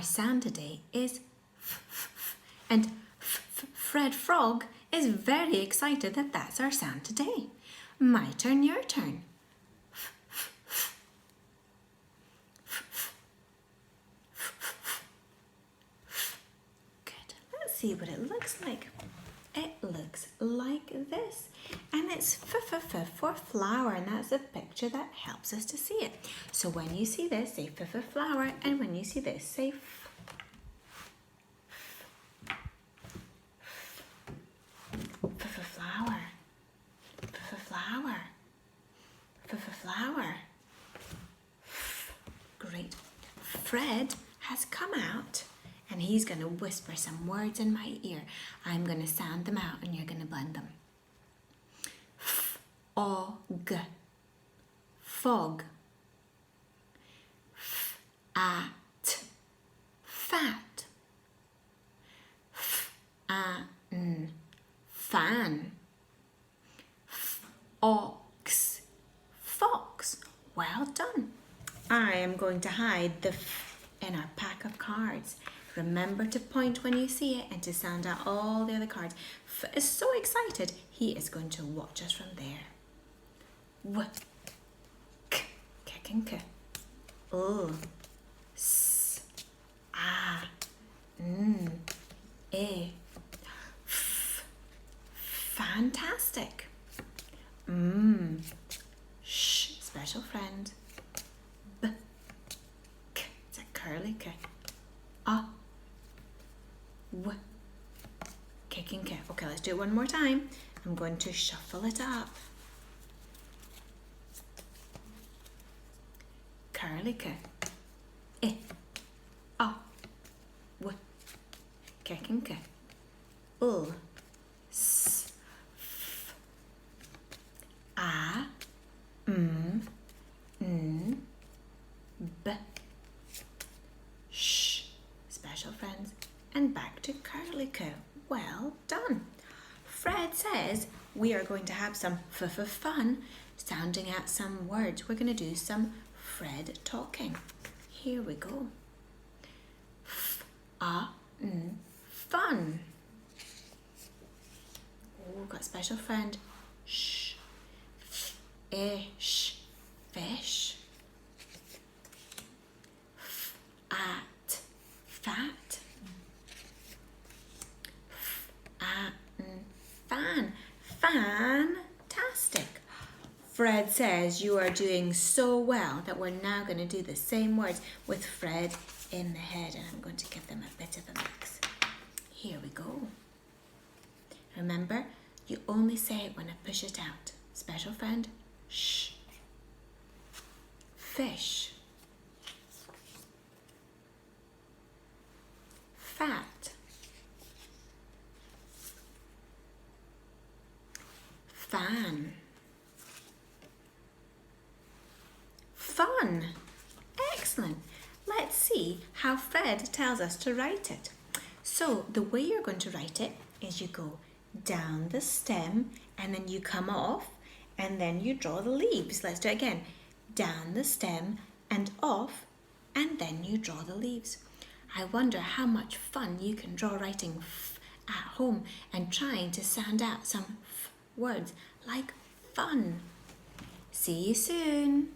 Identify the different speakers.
Speaker 1: Our sound today is and Fred Frog is very excited that that's our sound today. My turn, your turn. Good. Let's see what it looks like. It looks like this. And it's for flower, and that's a picture that helps us to see it. So when you see this, say for flower, and when you see this, say for flower, for flower, for flower. Great. Fred has come out and he's going to whisper some words in my ear. I'm going to sound them out and you're going to blend them. F-o-g, fog. F-at, fat. F-an, fan. Ox, fox. Well done. I am going to hide the f in our pack of cards. Remember to point when you see it and to sound out all the other cards. F is so excited, he is going to watch us from there. W, k, and k. O, s, a, n, e. F, fantastic. Sh, special friend. B, k, it's a curly k. A, w, kicking k. Okay, let's do it one more time. I'm going to shuffle it up. Curly k. I, a, w, kicking k. U, s, f, a, n, b, sh, special friends, and back to curly k. Well done. Fred says we are going to have some fun, sounding out some words. We're going to do some Fred talking. Here we go. Fun. Oh, got a special friend. Sh, ish, fish. At, fat. Fan. Fantastic. Fred says you are doing so well that we're now going to do the same words with Fred in the head, and I'm going to give them a bit of a mix. Here we go. Remember, you only say it when I push it out. Special friend, shh. Fish. Fat. Fan. Fun. Excellent. Let's see how Fred tells us to write it. So the way you're going to write it is you go down the stem and then you come off and then you draw the leaves. Let's do it again. Down the stem and off and then you draw the leaves. I wonder how much fun you can draw writing f at home and trying to sound out some f words like fun. See you soon.